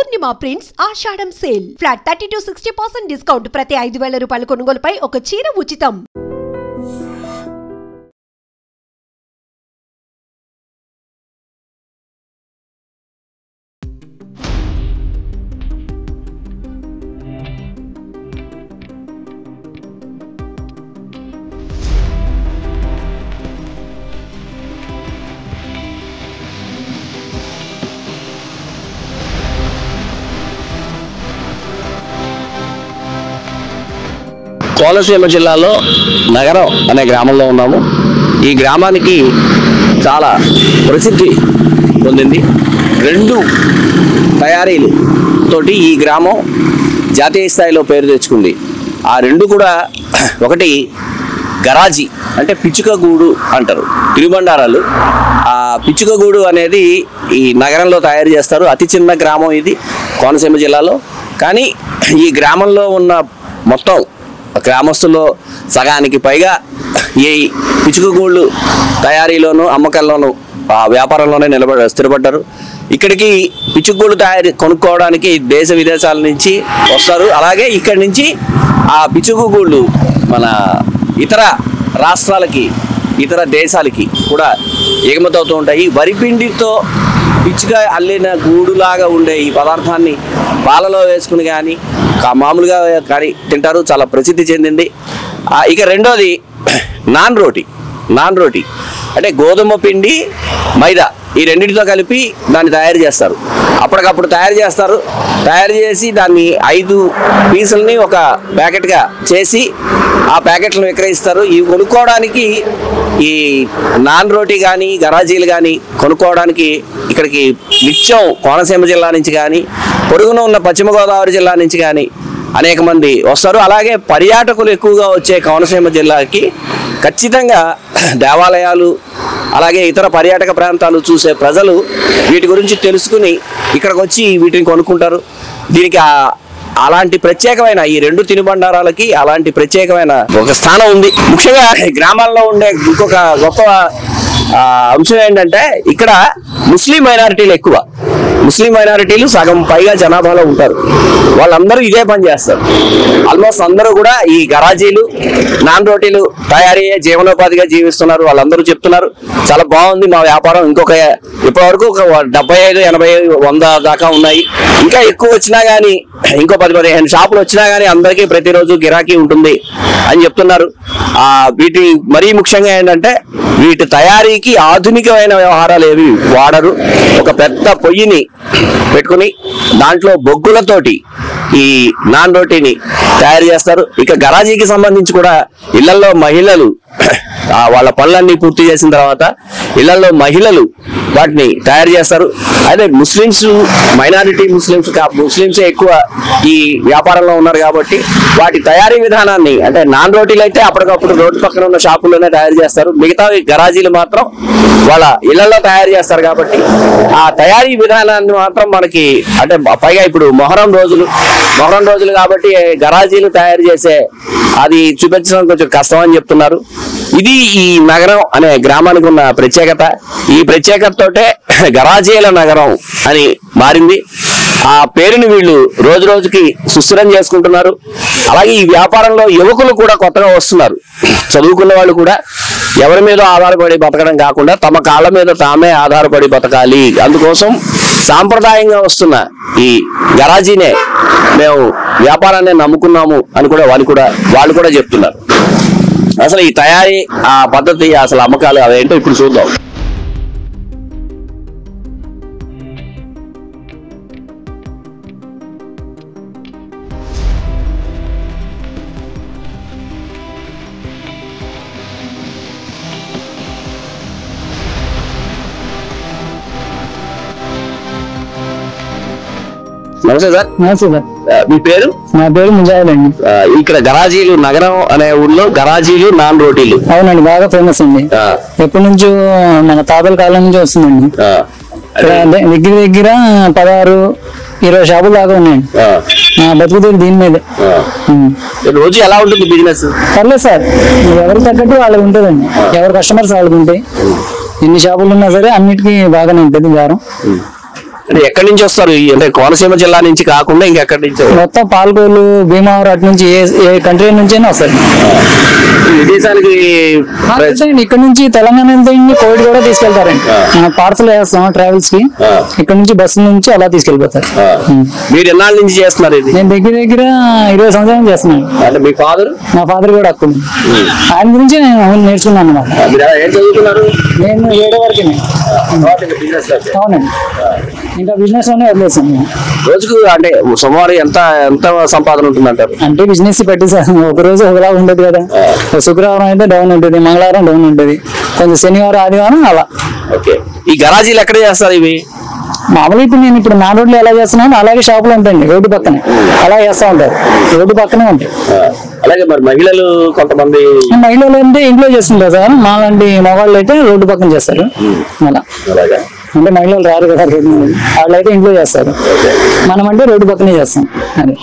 Purnima prints Ashadham sale flat 30 to 60% discount ప్రతి 5,000 రూపాయల కొనుగోలుపై ఒక చీర ఉచితం. కోనసీమ జిల్లాలో నగరం అనే గ్రామంలో ఉన్నాము. ఈ గ్రామానికి చాలా ప్రసిద్ధి పొందింది. 2 తయారీలు తోటి ఈ గ్రామం జాతీయ స్థాయిలో పేరు తెచ్చుకుంది. ఆ 2 కూడా, ఒకటి గరాజీ అంటే పిచ్చుకగూడు అంటారు, తినుబండారాలు. ఆ పిచ్చుకగూడు అనేది ఈ నగరంలో తయారు చేస్తారు. అతి చిన్న గ్రామం ఇది కోనసీమ జిల్లాలో. కానీ ఈ గ్రామంలో ఉన్న మొత్తం గ్రామస్తుల్లో సగానికి పైగా ఈ పిచ్చుకగూళ్ళు తయారీలోను అమ్మకాల్లోనూ వ్యాపారంలోనే స్థిరపడ్డారు. ఇక్కడికి పిచ్చుకగూళ్ళు కొనుక్కోవడానికి దేశ విదేశాల నుంచి వస్తారు. అలాగే ఇక్కడి నుంచి ఆ పిచ్చుకగూళ్ళు మన ఇతర రాష్ట్రాలకి, ఇతర దేశాలకి కూడా ఎగుమతి అవుతూ ఉంటాయి. వరిపిండితో పిచ్చుక అల్లిన గూడులాగా ఉండే ఈ పదార్థాన్ని పాలలో వేసుకుని కానీ మామూలుగా కానీ తింటారు. చాలా ప్రసిద్ధి చెందింది. ఇక రెండోది నాన్ రోటీ అంటే గోధుమ పిండి, మైదా ఈ రెండింటితో కలిపి దాన్ని తయారు చేస్తారు. అప్పటికప్పుడు తయారు చేసి దాన్ని 5 పీసులని ఒక ప్యాకెట్గా చేసి ఆ ప్యాకెట్లను విక్రయిస్తారు. ఇవి కొనుక్కోవడానికి ఈ నాన్ రోటీ కానీ గరాజీలు కానీ కొనుక్కోవడానికి ఇక్కడికి నిత్యం కోనసీమ జిల్లా నుంచి కానీ పొరుగున ఉన్న పశ్చిమ గోదావరి జిల్లా నుంచి కానీ అనేక మంది వస్తారు. అలాగే పర్యాటకులు ఎక్కువగా వచ్చే కోనసీమ జిల్లాకి ఖచ్చితంగా దేవాలయాలు, అలాగే ఇతర పర్యాటక ప్రాంతాలు చూసే ప్రజలు వీటి గురించి తెలుసుకుని ఇక్కడికి వచ్చి వీటిని కొనుక్కుంటారు. దీనికి అలాంటి ప్రత్యేకమైన ఈ 2 తినుబండారాలకి అలాంటి ప్రత్యేకమైన ఒక స్థానం ఉంది. ముఖ్యంగా గ్రామాల్లో ఉండే ఇంకొక గొప్ప అంశం ఏంటంటే ఇక్కడ ముస్లిం మైనారిటీలు ఎక్కువ. ముస్లిం మైనారిటీలు సగం పైగా జనాభాలో ఉంటారు. వాళ్ళందరూ ఇదే పని చేస్తారు. ఆల్మోస్ట్ అందరూ కూడా ఈ గరాజీలు, నాన్ రోటీలు తయారయ్యే జీవనోపాధిగా జీవిస్తున్నారు. వాళ్ళందరూ చెప్తున్నారు చాలా బాగుంది మా వ్యాపారం. ఇప్పటివరకు ఒక 75, 80, 100 దాకా ఉన్నాయి. ఇంకా ఎక్కువ వచ్చినా కానీ, ఇంకో 10-15 షాపులు వచ్చినా కానీ అందరికీ ప్రతిరోజు గిరాకీ ఉంటుంది అని చెప్తున్నారు. వీటి మరీ ముఖ్యంగా ఏంటంటే వీటి తయారీకి ఆధునికమైన వ్యవహారాలు ఏవి వాడరు. ఒక పెద్ద పొయ్యిని పెట్టుకుని దాంట్లో బొగ్గులతోటి ఈ నాన్ రోటీని తయారు చేస్తారు. ఇక గరాజీకి సంబంధించి కూడా ఇళ్లలో మహిళలు వాళ్ళ పనులన్నీ పూర్తి చేసిన తర్వాత ఇళ్లలో మహిళలు వాటిని తయారు చేస్తారు. అదే మైనారిటీ ముస్లిమ్సే ఎక్కువ ఈ వ్యాపారంలో ఉన్నారు కాబట్టి వాటి తయారీ విధానాన్ని, అంటే నాన్ రోటీలు అయితే అప్పటికప్పుడు రోడ్డు పక్కన ఉన్న షాపుల్లోనే తయారు చేస్తారు. మిగతా గరాజీలు మాత్రం వాళ్ళ ఇళ్లలో తయారు చేస్తారు. కాబట్టి ఆ తయారీ విధానాన్ని మాత్రం మనకి, అంటే పైగా ఇప్పుడు మొహరం రోజులు కాబట్టి గరాజీలు తయారు చేసే అది చూపించడం కొంచెం కష్టం అని చెప్తున్నారు. ఇది ఈ నగరం అనే గ్రామానికి ఉన్న ప్రత్యేకత. ఈ ప్రత్యేకతతోటే గరాజీల నగరం అని మారింది. ఆ పేరుని వీళ్ళు రోజు రోజుకి సుస్థిరం చేసుకుంటున్నారు. అలాగే ఈ వ్యాపారంలో యువకులు కూడా కొత్తగా వస్తున్నారు. చదువుకున్న వాళ్ళు కూడా ఎవరి మీద ఆధారపడి బతకడం కాకుండా తమ కాళ్ళ మీద తామే ఆధారపడి బతకాలి, అందుకోసం సాంప్రదాయంగా వస్తున్న ఈ గరాజీనే మేము వ్యాపారాన్ని నమ్ముకున్నాము అని కూడా వాళ్ళు కూడా చెప్తున్నారు. అసలు ఈ తయారీ ఆ పద్ధతి, అసలు అమ్మకాలు అవేంటో ఇప్పుడు చూద్దాం. నమస్తే సార్. మీ పేరు? నా పేరు ముజాయిల్ అండి. ఇక్కడ గరాజీలు నగరం అనే ఊళ్ళో గరాజీలు, నాన్ రోటీలు అవునండి, బాగా ఫేమస్ అండి. ఎప్పటి నుంచో మన తాతల కాలం నుంచి వస్తుందండి. దగ్గర 16-20 షాపులు దాకా ఉన్నాయండి. బతుకుతుంది దీని మీదే. రోజు ఎలా ఉంటుంది బిజినెస్? పర్లేదు సార్, ఎవరు తగ్గట్టు వాళ్ళకి ఉంటుందండి. ఎవరు కస్టమర్స్ వాళ్ళకి ఉంటాయి. ఎన్ని షాపులు ఉన్నా సరే అన్నిటికీ బాగానే ఉంటుంది వ్యాపారం. అంటే ఎక్కడి నుంచి వస్తారు అంటే కోనసీమ జిల్లా నుంచి కాకుండా ఇంకెక్కడి నుంచి? మొత్తం పాల్గొలు భీమావరం అటు నుంచి ఏ కంట్రీ నుంచి అయినా వస్తారు. విదేశానికి ఇక్కడ నుంచి తెలంగాణ కోవిడ్ కూడా తీసుకెళ్తారండి. పార్సల్ వేస్తాం ట్రావెల్స్ కి, ఇక్కడ నుంచి బస్సు నుంచి అలా తీసుకెళ్లిపోతారు. మీరు ఎన్నాళ్ళ నుంచి చేస్తున్నారు ఇది? నేను దగ్గర 20 సంవత్సరాలు చేస్తున్నాను. అంటే మీ ఫాదర్? మా ఫాదర్ కూడా అక్కడ ఆయన గురించి నేను నేర్చుకున్నాను అన్నమాట. ఏం చదువుతున్నారు? నేను 7వ వరకు. అవునండి, ఇంకా బిజినెస్ లోనే వదిలేసాను. రోజుకు అంటే సుమారు ఎంత సంపాదన ఉంటుందంటారు? అంటే బిజినెస్ పెట్టి ఒక రోజు ఒకలా ఉండదు కదా. శుక్రవారం అయితే డౌన్ ఉంటుంది, మంగళవారం డౌన్ ఉంటుంది, కొంచెం శనివారం ఆదివారం అలా. ఓకే. ఈ గరాజీలు ఎక్కడ చేస్తారు ఇవి? మామూలుగా ఇప్పుడు నా రోడ్లు ఎలా చేస్తున్నాను అలాగే షాపులు ఉంటాయండి, రోడ్డు పక్కనే అలా చేస్తా ఉంటారు, రోడ్డు పక్కనే ఉంటాయి. అలాగే మరి మహిళలు కొంతమంది? మహిళలు అంటే ఇంట్లో చేస్తుంటారు సార్, మాలాంటి మగవాళ్ళు అయితే రోడ్డు పక్కన చేస్తారు. అలా అంటే మహిళలు రారు కదా, వాళ్ళు అయితే ఇంట్లో చేస్తారు, మనం అంటే రోడ్డు పక్కనే చేస్తాం. అదే.